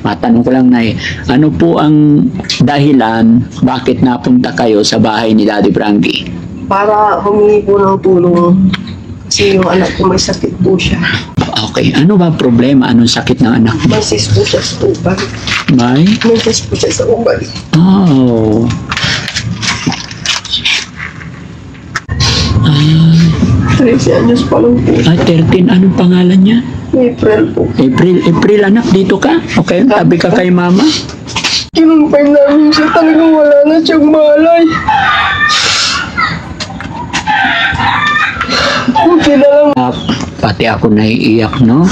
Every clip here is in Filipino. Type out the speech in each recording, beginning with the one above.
Matanong ko lang, Nay, ano po ang dahilan bakit napunta kayo sa bahay ni Daddy Frankie? Para humingi po ng tulong kasi yung anak ko may sakit po siya. Okay, ano ba problema? Anong sakit ng anak mo? May cyst po siya sa ubal. May? May cyst po siya sa ubal. Oh. 13 anyos pa lang po. 13, anong pangalan niya? April po. April, anak, dito ka? Okay, tabi ka kay mama? Kinumpay namin siya, talagang wala na siyang malay. Okay na lang. Pati ako naiiyak, no?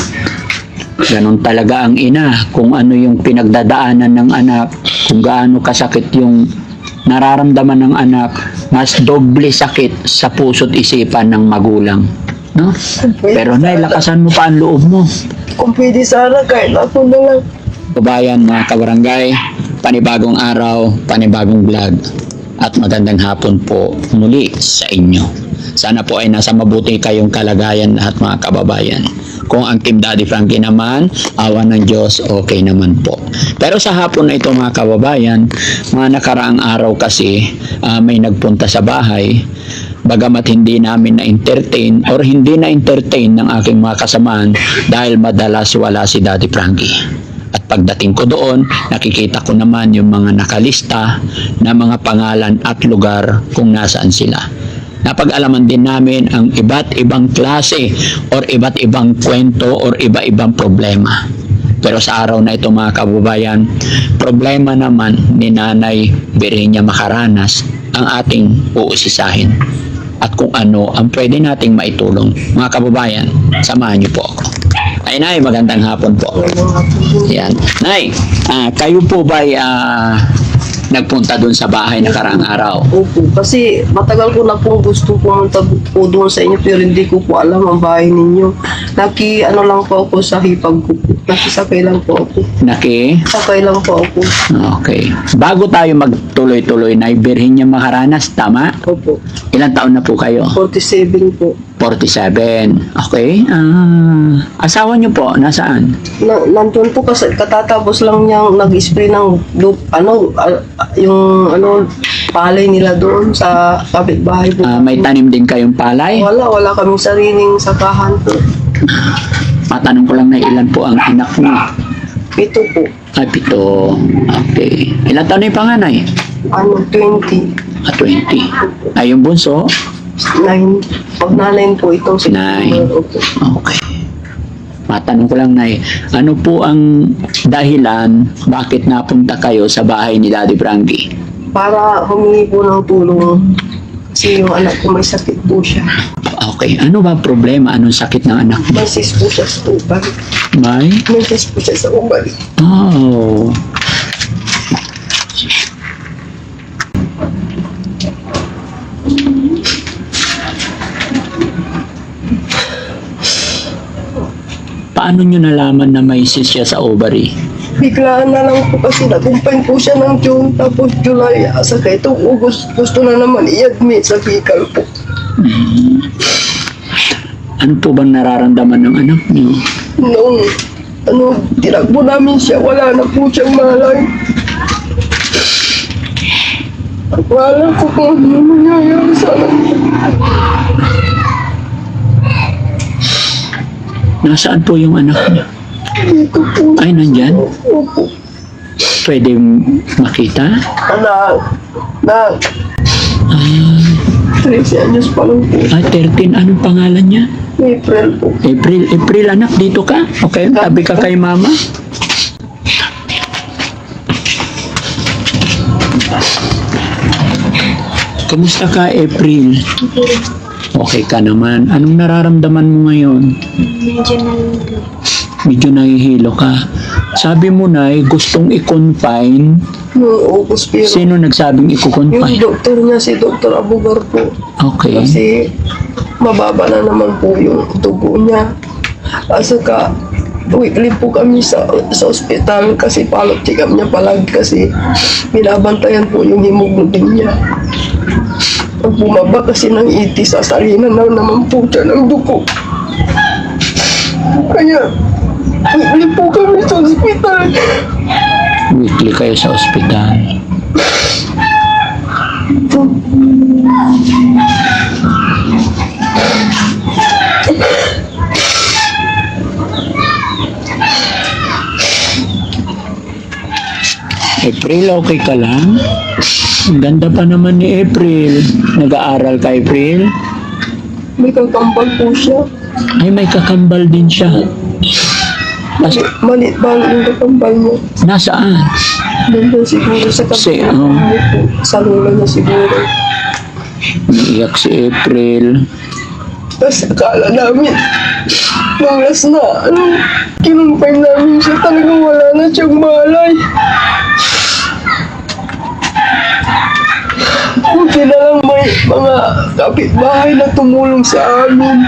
Ganon talaga ang ina. Kung ano yung pinagdadaanan ng anak, kung gaano kasakit yung nararamdaman ng anak, mas doble sakit sa puso't isipan ng magulang. No? Pero Nay, lakasan mo pa ang loob mo. Kung pwede sana, kahit ako na lang. Kabayan, mga kabarangay, panibagong araw, panibagong vlog. At magandang hapon po muli sa inyo. Sana po ay nasa mabuti kayong kalagayan lahat, mga kababayan. Kung ang Team Daddy Frankie naman, awa ng Diyos, okay naman po. Pero sa hapon na ito, mga kababayan, mga nakaraang araw kasi may nagpunta sa bahay. Bagamat hindi namin na-entertain or hindi na-entertain ng aking mga kasamaan dahil madalas wala si Daddy Frankie. At pagdating ko doon, nakikita ko naman yung mga nakalista na mga pangalan at lugar kung nasaan sila. Napag-alaman din namin ang iba't ibang klase or iba't ibang kwento or iba-ibang problema. Pero sa araw na ito, mga kababayan, problema naman ni Nanay Virginia Macaranas ang ating uusisahin. At kung ano ang pwede nating maitulong. Mga kababayan, samahan niyo po ako. Ay, Nay, magandang hapon po. Yan. Nay, kayo po ba nagpunta doon sa bahay na karang araw? Opo, kasi matagal ko na pong gusto pumunta po doon sa inyo pero hindi ko po alam ang bahay ninyo. Ano lang po ako sa hipag ko po. Nakisakay lang po ako. Sakay lang po ako. Okay. Bago tayo magtuloy-tuloy, Nay Virginia Macaranas, tama? Opo. Ilang taon na po kayo? 47 po. 47. Okay. Asawa niyo po, nasaan? Nandun po kasi katatapos lang niyang nag-spray ng palay nila doon sa kapitbahay po. May tanim din kayong palay? Wala kaming sariling sakahan po. Matanong ko lang na ilan po ang anak mo? 7 po. Ay, 7. Okay. Ilan taon na yung panganay? 20. 20. Ay, yung bunso? 9. Pag na 9 po itong si 9. Opo. Okay. Matanong ko lang, Nay, ano po ang dahilan bakit napunta kayo sa bahay ni Daddy Frankie? Para humingi po ng tulong kasi yung anak ko may sakit po siya. Okay. Ano ba problema? Anong sakit ng anak mo? May cyst po siya sa ubal. May? May cyst po siya sa ubal. Oh. Paano nyo nalaman na may cyst siya sa ovary? Biglaan na lang po kasi nagumpay po siya ng June tapos July. Asa kay itong August gusto na naman i-admit sa fecal po. Ano po bang nararamdaman ng anak niyo? Noong tinagbo namin siya, wala na po siyang malay. Wala ko kung ano nangyayari sa anak niya. Nasaan po yung anak niya? Dito po. Ay, nandyan? Opo. Pwede makita? Na 13 anyos pa lang po. 13, anong pangalan niya? April po. April, anak, dito ka? Okay, tabi ka kay mama? Kamusta ka, April? Okay ka naman. Anong nararamdaman mo ngayon? Medyo nahihilo ka. Sabi mo na gustong i-confine. Noong August pero Sino nagsabing yung i-confine? doktor niya, si Dr. Abugar po. Okay. Kasi mababa na naman po yung dugo niya. Asa ka, weekly po kami sa ospital kasi follow check up niya palagi kasi binabantayan po yung hemoglobin niya. Pag bumaba kasi ng 80, sasalinan na naman po siya ng dugo. Kaya weekly po kami sa ospital. kayo sa ospital. April, okay ka lang? Ang ganda pa naman ni April. Nag-aaral ka, April? May kakambal po siya. Ay, may kakambal din siya. Malit ba yung kakambal mo? Nasaan? Nandun siguro sa Si- kapatid mo po. Sa lola niya siguro. Umiiyak si April. Tapos akala namin, nung last na, kinumpay namin siya, talagang wala na siyang malay. Buti na lang may mga kapitbahay na tumulong sa amin.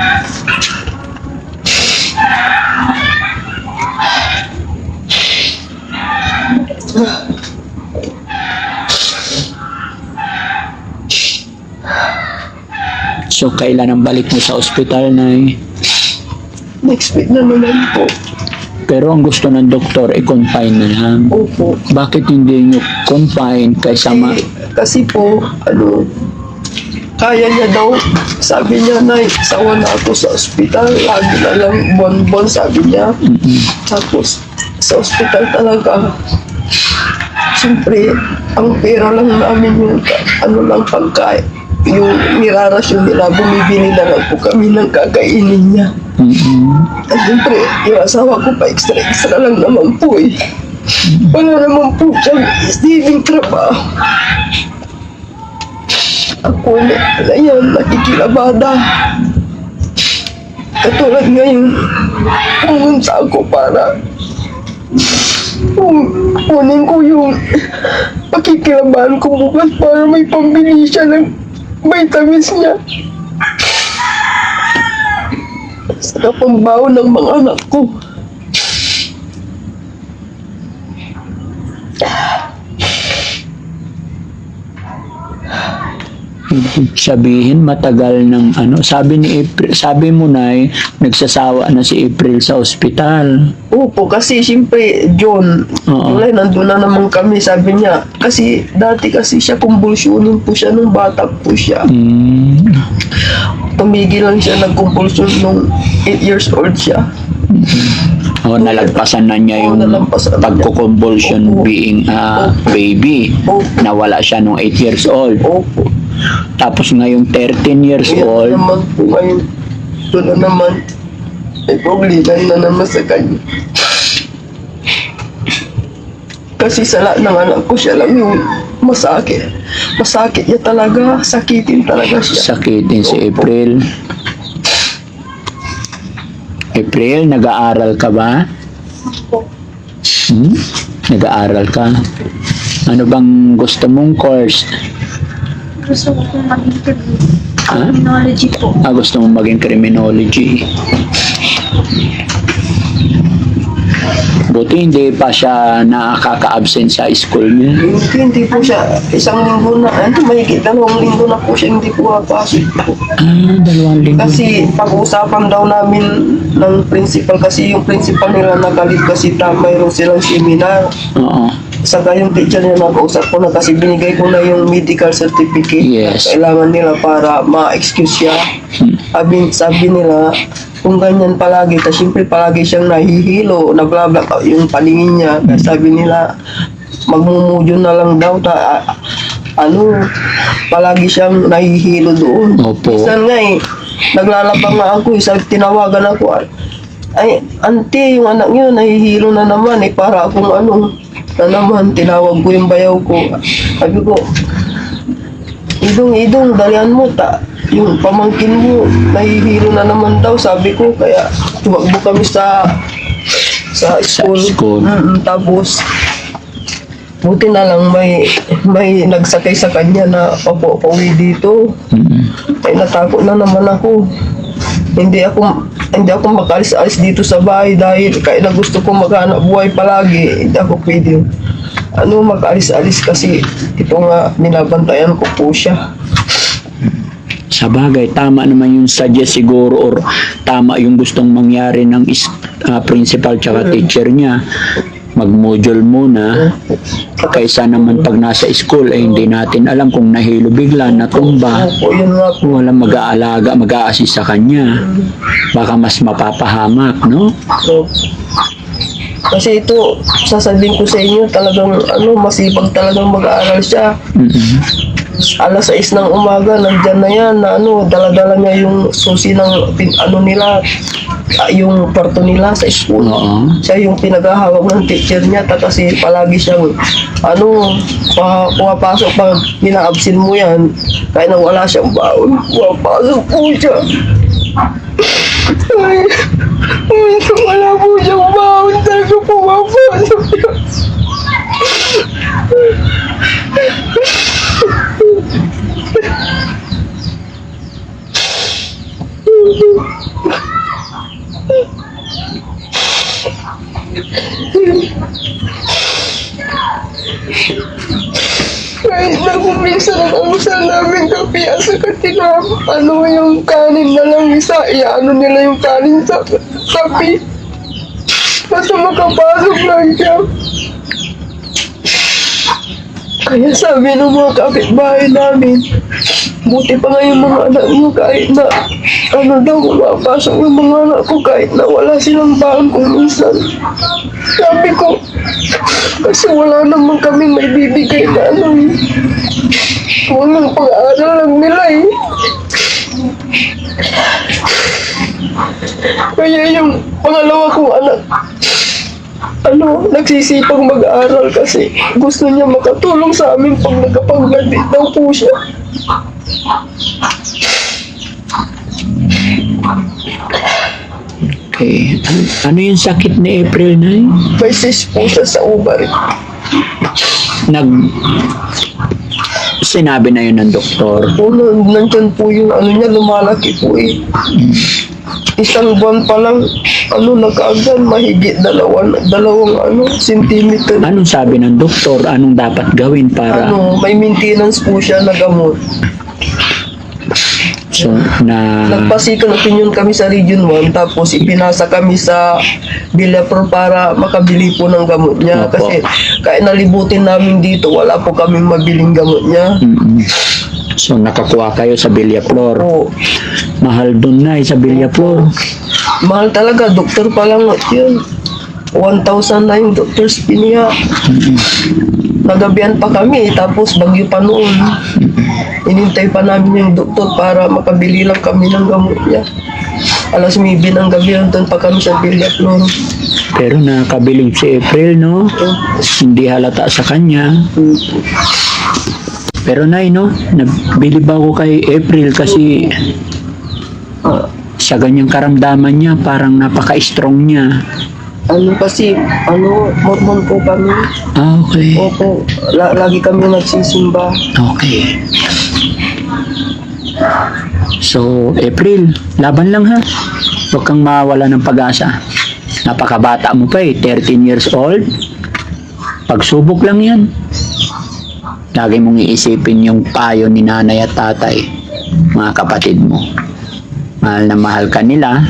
So, kailan ang balik mo sa ospital, Nay? Next week na naman po. Pero ang gusto ng doktor, i-confine na lang. Opo. Bakit hindi nyo confine kaysa Kasi po, kaya niya daw. Sabi niya, Nay, sawa na ako sa ospital. Lagi na lang bonbon, sabi niya. Tapos, sa ospital talaga. Siyempre, ang pera lang namin yung lang pagkain. Yung nirarasyon nila, bumibili na lang po kami ng kakainin niya. At siyempre, yung asawa ko pa extra lang naman po eh. Wala naman po siyang stealing trabaho. Ako na yan, nakikilabada. Katulad ngayon, pumunta ako para kunin ko yung pakikilabahan ko bukas para may pambili siya ng vitamins niya. Sa pambaho ng mga anak ko. sabihin matagal ng sabi ni April, sabi mo na nagsasawa na si April sa ospital. Opo, kasi siyempre, John, Oo. nandun na naman kami, sabi niya. Kasi dati kasi siya, kumbulsyonin po siya nung bata po siya. Tumigil lang siya, nagkumbulsyon nung 8 years old siya. Nalagpasan na niya yung nalagpasan na niya. pagkukonvulsion Opo. being a baby. Opo. Nawala siya nung 8 years old. Opo. Tapos ngayong 13 years Kaya old, naman po ngayon, ito na naman, may problema na naman sa kanya. Kasi sa lahat ng anak ko, siya lang yung masakit. Masakit niya talaga, sakitin talaga siya. sakitin si April. April, nag-aaral ka ba? Nag-aaral ka? Ano bang gusto mong course? Gusto ko pong mag-interview. Ha? Criminology po. Gusto mong maging criminology. Buti hindi pa siya nakaka-absent sa school niya. Hindi po siya, isang linggo na, mahigit 2 linggo na po siya hindi po papasok po. 2 linggo. Kasi pag-usapan daw namin ng principal, kasi yung principal nila nagalit kasi mayroon silang seminar. Oo. Saka yung teacher niya nakausap ko na kasi binigay ko na yung medical certificate Yes. na kailangan nila para ma-excuse siya. Sabi nila, kung ganyan palagi, kasi siyempre palagi siyang nahihilo, nablabla yung paningin niya. Kaya sabi nila, magmumudyo na lang daw, palagi siyang nahihilo doon. Opo. Minsan nga naglalabang nga ako, tinawagan ako, ay, auntie, yung anak niyo, nahihilo na naman, para akong na naman, tinawag ko yung bayaw ko. Sabi ko, idong, dalihan mo, yung pamangkin mo, nahihilo na naman daw, sabi ko, kaya tumakbo kami sa school. school. Tapos, buti na lang may nagsakay sa kanya na pauwi dito. Ay natakot na naman ako. Hindi ako makalis-alis dito sa bahay dahil kaya na gusto ko maghanap buhay palagi. Hindi ako pwede makalis-alis kasi ito nga binabantayan ko po siya. Sa bagay, tama naman yung suggest siguro or tama yung gustong mangyari ng principal tsaka teacher niya. mag-module muna kaysa naman pag nasa school ay hindi natin alam kung nahilo bigla, natumba, Opo, yun nga po. walang mag-aalaga, mag-a-assist sa kanya, baka mas mapapahamak, no? So, kasi ito, sasabihin ko sa inyo, talagang masipag talagang mag-aaral siya. Mm-mm. Alas 6 ng umaga, nandyan na yan, na dala-dala niya yung susi ng nila, yung kwarto nila sa school. Oo. Siya yung pinaghahawak ng teacher niya, kasi palagi siyang, pumapasok pag pina-absent mo yan, kaya na wala siyang baon, pumapasok po siya. Ay, wala po siyang baon, talaga pumapasok siya. Kahit na kung minsan ang usal namin kapiya sa katinam, yung kanin na lang isa, nila yung kanin sa kapi. Basta makapasok lang siya. Kaya sabi ng mga kapitbahay namin, buti pa nga yung mga anak mo kahit na daw kumapasok yung mga anak ko kahit na wala silang baon kung minsan. Sabi ko, kasi wala naman kaming may bibigay na walang pang-aaral lang nila eh. Kaya yung pangalawa kong anak, nagsisipag mag-aaral kasi gusto niya makatulong sa amin pag nagkapag-graduate daw po siya. Okay. Ano yung sakit ni April na yun? May cyst po siya sa ovary. Sinabi na yun ng doktor. Nandyan po yung niya, lumalaki po eh. Isang buwan pa lang, nagkaagad, mahigit dalawang sentimeter. Anong sabi ng doktor? Anong dapat gawin para May maintenance po siya na gamot. so na Nagpa-second opinion kami sa Region 1, tapos ipinasa kami sa Villapro para makabili po ng gamot niya. Opo. Kasi kahit nalibutin namin dito, wala po kaming mabiling gamot niya. Mm-mm. So nakakuha kayo sa Villaflor. Oo. Mahal dun na sa Villaflor. Mahal talaga, doktor pa lang yun. 1,000 na yung doktor's fee niya. Nagabihan pa kami, tapos bagyo pa noon. Inintay pa namin yung doktor para makabili lang kami ng gamot niya. Alas 9 ng gabi, doon pa kami sa Villaflor. Pero nakabilib si April, no? Hindi halata sa kanya. Pero nay, no? Nabilib ako kay April kasi sa ganyang karamdaman niya, parang napaka-strong niya. Kasi, Mormon po kami. Ah, okay. Opo, lagi kami nagsisimba. Okay. So, April, laban lang ha. Huwag kang mawala ng pag-asa. Napakabata mo pa eh, 13 years old. Pagsubok lang yan. Lagi mong iisipin yung payo ni nanay at tatay, mga kapatid mo. Mahal na mahal ka nila,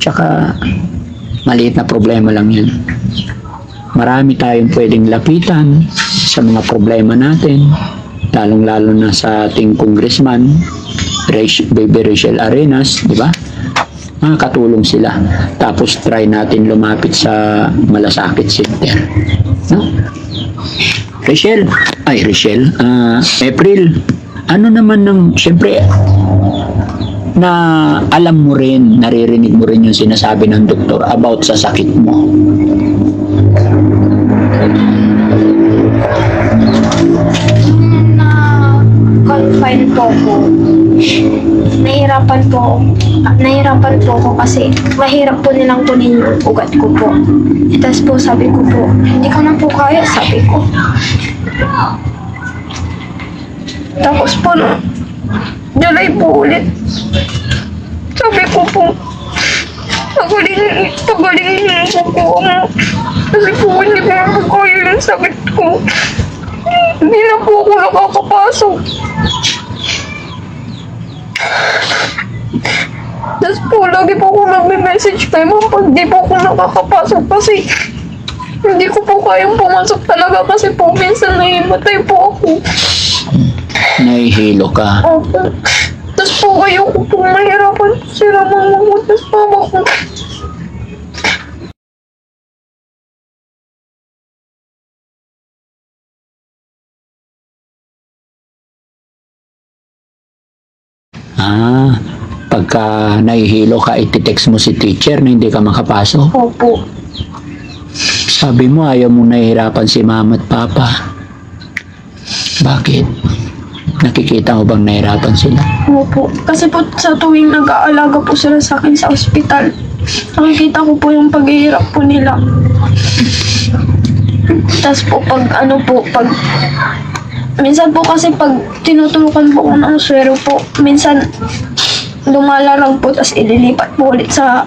tsaka maliit na problema lang yan. Marami tayong pwedeng lapitan sa mga problema natin, lalong-lalo na sa ating congressman, Baby Rachel Arenas, di ba? Makakatulong sila. Tapos try natin lumapit sa Malasakit Center. No? April, ano naman siyempre, na alam mo rin, naririnig mo rin yung sinasabi ng doktor about sa sakit mo. Na-confine po ako. Nahirapan po ako kasi mahirap po nilang kunin yung ugat ko po. Tapos po sabi ko po, hindi ko na po kaya, sabi ko. Tapos po, July po ulit. Sabi ko po, pagalingin po ako. Kasi po, hindi ko na po kaya yung sakit ko. Hindi na po ako nakakapasok. Tapos po, lagi po ako nagme-message kay ma'am pag di po ako nakakapasok kasi Hindi ko po kayang pumasok talaga kasi po minsan nahimatay po ako. Nahihilo ka. Opo. Tapos po ayoko po mahirapan sila mamamot sa mama ko. Pagka nahihilo ka, ititext mo si teacher na hindi ka makapasok. Opo. Sabi mo, ayaw mo nahihirapan si mama at papa. Bakit? Nakikita mo bang nahihirapan sila? Opo. Kasi po sa tuwing nag-aalaga po sila sa akin sa ospital, nakikita ko po yung paghihirap po nila. Tapos po pag minsan po kasi pag tinuturukan po ko ng swero po, minsan lumalarang po tapos ililipat po ulit sa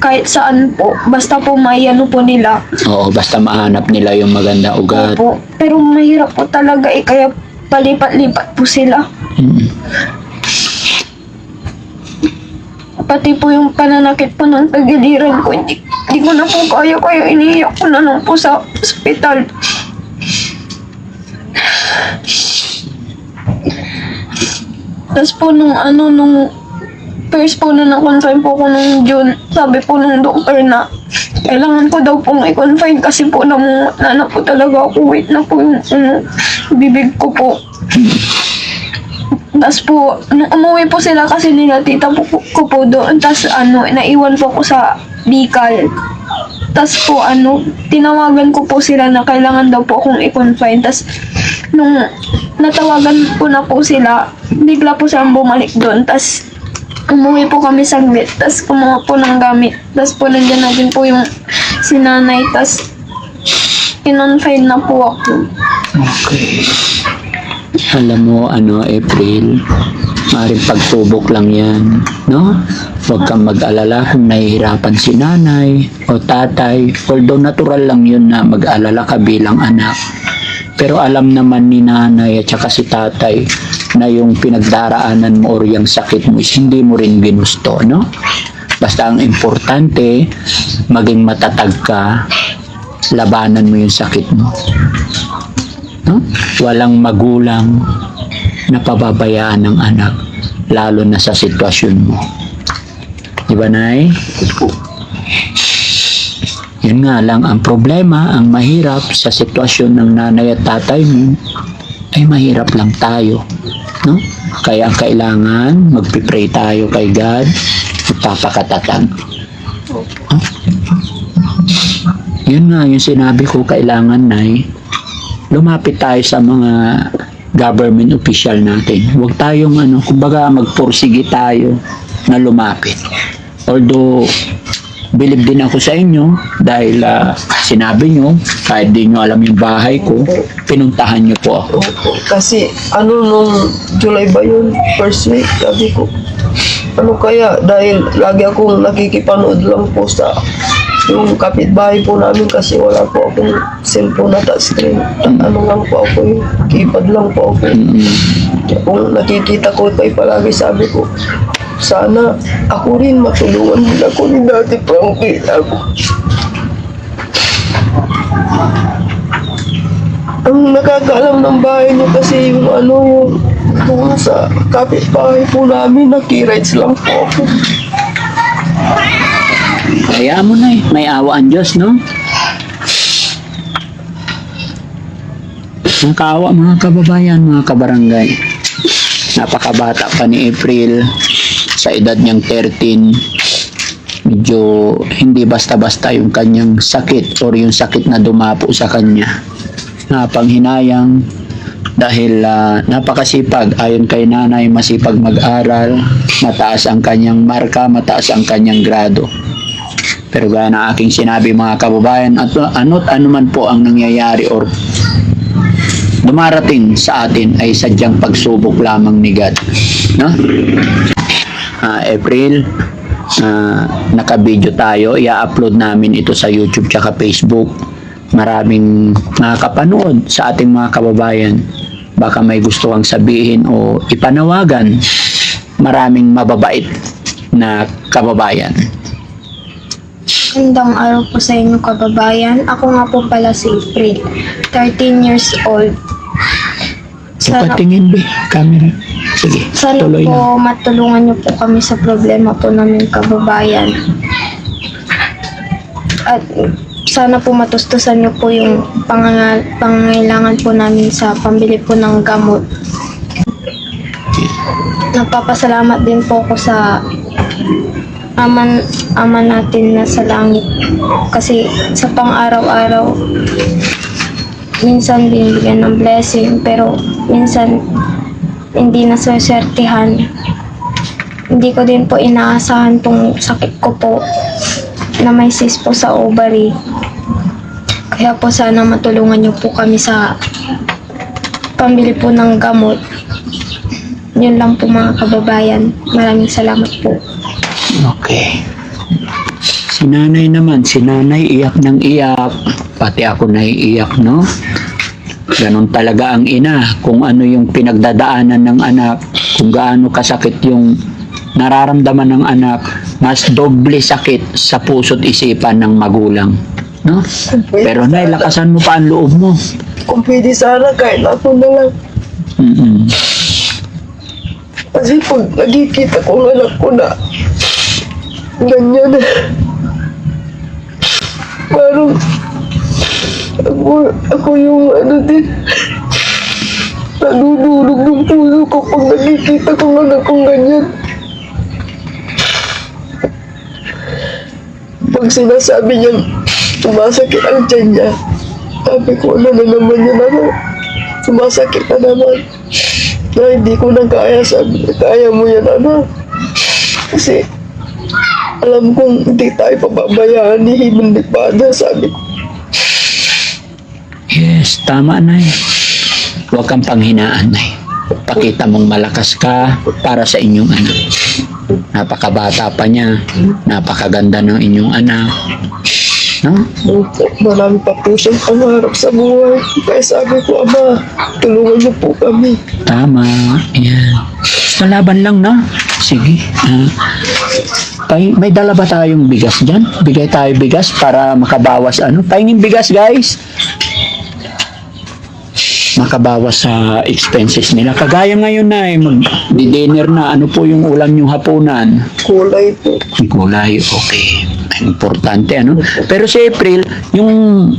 kahit saan po. Basta po may po nila. Oo, basta mahanap nila yung maganda ugat. Opo. Pero mahirap po talaga kaya palipat-lipat po sila. Mm. Pati po yung pananakit po ng tagiliran ko, hindi ko na po kaya iniiyak ko na lang po sa ospital. Tapos po nung first po na na-confine po ko nung June, sabi po nung doktor na kailangan ko daw pong i-confine kasi po na po talaga ako, wait na po yung bibig ko po. Tapos po, nung umuwi po sila kasi nila tita ko po doon, tapos naiwan po ko sa Bicol. Tapos po tinawagan ko po sila na kailangan daw po akong i-confine. Tapos nung natawagan ko na po sila, bigla po silang bumalik doon. Tapos umuwi po kami saglit, tapos kumuha po ng gamit. Tapos po nandiyan na din po yung sinanay, tapos in-confine na po ako. Okay. Alam mo, April, maaaring pagsubok lang yan, no? Huwag kang mag-alala kung nahihirapan si nanay o tatay. Although natural lang yun na mag-alala ka bilang anak. Pero alam naman ni nanay at saka si tatay na yung pinagdaraanan mo o yung sakit mo is hindi mo rin ginusto, no? Basta ang importante, maging matatag ka, labanan mo yung sakit mo. No? Walang magulang na pababayaan ng anak, lalo na sa sitwasyon mo. Di ba, Nay? Yun nga lang, ang problema, ang mahirap sa sitwasyon ng nanay at tatay mo, ay mahirap lang tayo. No? Kaya ang kailangan, magpipray tayo kay God, magpapakatatag. Huh? Yun nga, yung sinabi ko, kailangan, Nay, lumapit tayo sa mga government official natin. Huwag tayong kumbaga magpursige tayo na lumapit. Although, bilib din ako sa inyo dahil sinabi nyo, kahit di nyo alam yung bahay ko, pinuntahan nyo po ako. Kasi nung July ba yun, first week, sabi ko, kaya dahil lagi akong nakikipanood lang po sa yung kapitbahay po namin kasi wala po akong cellphone na touchscreen. Lang po ako, yung keypad lang po ako. Kung nakikita ko pa palagi, sabi ko, sana ako rin matulungan din ako ni Dati Frankie. Ang nakakaalam ng bahay niyo kasi yung yung doon sa kapitbahay po namin, nakirides lang po ako. Kaya mo, Nay, may awa ang Diyos, no? Ang kaawa, mga kababayan, mga kabarangay. Napakabata pa ni April, sa edad niyang 13. Medyo hindi basta-basta yung kanyang sakit or yung sakit na dumapo sa kanya. Napanghinayang dahil napakasipag. Ayon kay nanay, masipag mag-aral, mataas ang kanyang marka, mataas ang kanyang grado. Pero gaya ng aking sinabi, mga kababayan, ano't ano man po ang nangyayari or dumarating sa atin ay sadyang pagsubok lamang ni God, no? April, naka-video tayo, i-upload namin ito sa YouTube tsaka Facebook. Maraming nakakapanood sa ating mga kababayan. Baka may gusto kang sabihin o ipanawagan, maraming mababait na kababayan. Magandang araw po sa inyo kababayan. Ako nga po pala si April, 13 years old. Sana, Patingin ba? Camera. Sige, sana tuloy na. po matulungan niyo po kami sa problema po namin kababayan. At sana po matustusan niyo po yung pangangailangan po namin sa pambili po ng gamot. Nagpapasalamat din po ako sa ama natin na sa langit. Kasi sa pang-araw-araw, minsan binibigyan ng blessing, pero minsan hindi nasaswertihan. Hindi ko din po inaasahan tong sakit ko po na may cyst po sa ovary. Kaya po sana matulungan niyo po kami sa pambili po ng gamot. Yun lang po mga kababayan. Maraming salamat po. Okay. Si nanay naman, si nanay iyak ng iyak. Pati ako naiiyak, no? Ganon talaga ang ina. Kung ano yung pinagdadaanan ng anak, kung gaano kasakit yung nararamdaman ng anak, mas doble sakit sa puso't isipan ng magulang. No? Pero nay, lakasan mo pa ang loob mo. Kung pwede sana, kahit ako na lang. Mm-mm. Kasi pag nakikita ko ang anak ko na ganyan, parang ako yung din, nadudulog ng puso ko pag nakikita ko ang anak kong ganyan. Pag sinasabi niyang sumasakit ang tiyan niya, sabi ko, ano na naman yan, sumasakit na naman. Na hindi ko na kaya, sabi ko, kaya mo yan, Kasi, alam kong hindi tayo pababayaan ni Himan Pada, sabi ko. Yes, tama nay. Huwag kang panghinaan nay. Pakita mong malakas ka para sa inyong anak. Napakabata pa niya. Napakaganda ng inyong anak. No? Marami pa po siyang pangarap sa buhay. Kaya sabi ko, Ama, tulungan niyo po kami. Tama. Yan. Basta laban lang, no? Sige. May dala ba tayong bigas dyan? Bigay tayo bigas para makabawas Pahingin bigas, guys. Makabawas sa expenses nila. Kagaya ngayon na mag-dinner na. Ano po yung ulam yung hapunan? Kulay po. Kulay, okay. Importante, Pero si April, yung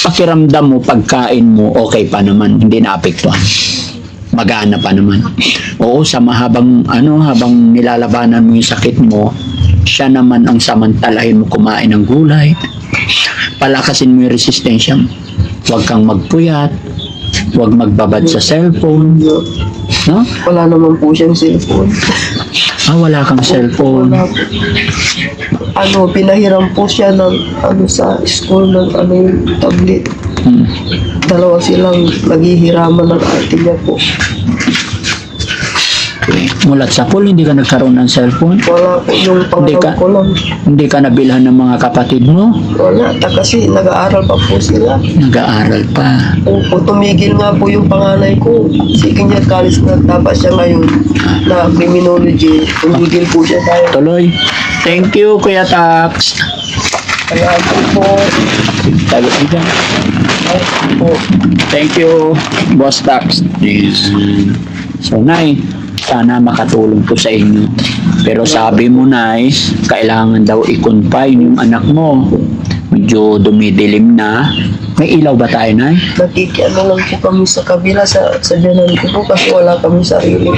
pakiramdam mo, pagkain mo, okay pa naman. Hindi naapektuhan. Magana pa naman. Oo, habang nilalabanan mo yung sakit mo, siya naman ang samantalahin mo kumain ng gulay. Palakasin mo yung resistensya mo. Huwag kang magpuyat. Huwag magbabad sa cellphone. No? Wala naman po siyang cellphone. Wala kang cellphone. Wala po. Pinahiram po siya ng sa school ng yung tablet. Dalawa silang naghihiraman ng ate niya po. Okay. Mulat sa pool, hindi ka nagkaroon ng cellphone? Wala po, yung pangalan ko lang. Hindi ka nabilhan ng mga kapatid mo? Wala, kasi nag-aaral pa po sila. Nag-aaral pa. Opo, tumigil nga po yung panganay ko. Second year college na dapat siya ngayon na criminology. Tumigil po siya dahil. Tuloy. Thank you, Kuya Tax. Kaya po. Tayo dyan. Po. Thank you, Boss Tax. Yes. So, Nay, sana makatulong po sa inyo. Pero sabi mo, Nay, kailangan daw i-confine yung anak mo. Medyo dumidilim na. May ilaw ba tayo, Nay? Nakikiano lang po kami sa kabila sa biyanan ko po kasi wala kami sarili.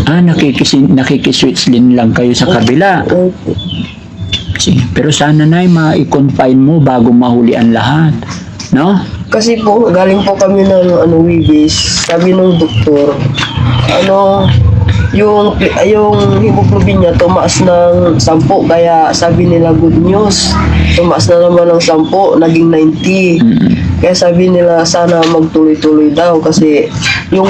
Nakikiswitch din lang kayo sa kabila. Opo. Pero sana, Nay, ma-confine mo bago mahuli ang lahat. No? Kasi po, galing po kami ng Wibis. Sabi ng doktor, yung hemoglobin niya tumaas ng 10, kaya sabi nila good news. Tumaas na naman ng 10, naging 90. Kaya sabi nila sana magtuloy-tuloy daw kasi yung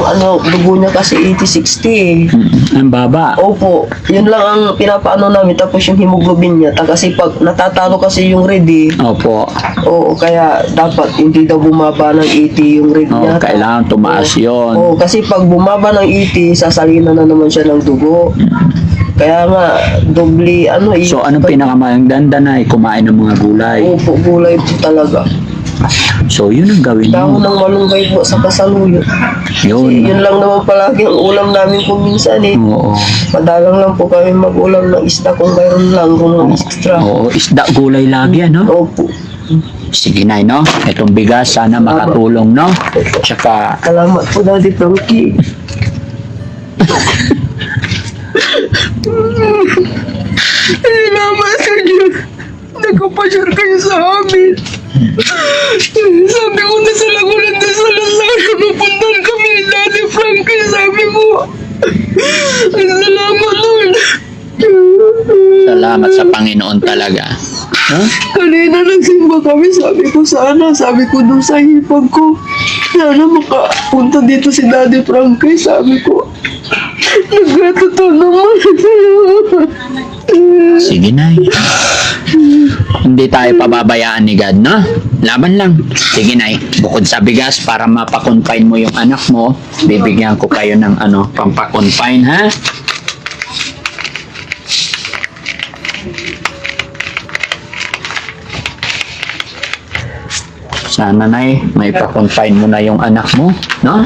dugo niya kasi 80-60. Ang baba. Opo, yun lang ang pinapaano namin. Tapos yung hemoglobin niya, kasi pag natatalo kasi yung red Opo. oo, kaya dapat hindi daw bumaba ng 80 yung red niya. Kailangan tumaas yon. Oo, kasi pag bumaba ng 80, sasalina na naman siya ng dugo. Kaya nga, doble, So, anong pinakamaganda na kumain ng mga gulay? Opo, gulay po talaga. So, yun ang gawin Dahon mo. ng malunggay po sa kasaluyo. Yun. Yun lang naman palagi ang ulam namin kung minsan eh. Oo. Madalang lang po kami mag-ulam ng isda kung mayroon lang, kung extra. Oo, isda gulay lagi, ano? Opo. Sige, Nay, no? Itong bigas, sana makatulong, no? Tsaka, Salamat po, Daddy Frankie. Salamat sa Diyos. Nagpapasyar kayo sa amin. Sabi ko na sa Lagunan na sa Lazaro, napuntan kami ni Daddy Frankie. Sabi mo, salamat Lord. salamat sa Panginoon talaga. Huh? Kanina nagsimba kami, sabi ko dun sa hipag ko, sana makapunta dito si Daddy Frankie, sabi ko. Nagkatotoo naman. Sige, Nay. Hindi tayo pababayaan ni God, no? Laban lang. Sige, Nay. Bukod sa bigas, para mapakonfine mo yung anak mo, bibigyan ko kayo ng pampakonfine, ha? Sana, Nay, may pa-confine mo na yung anak mo, no?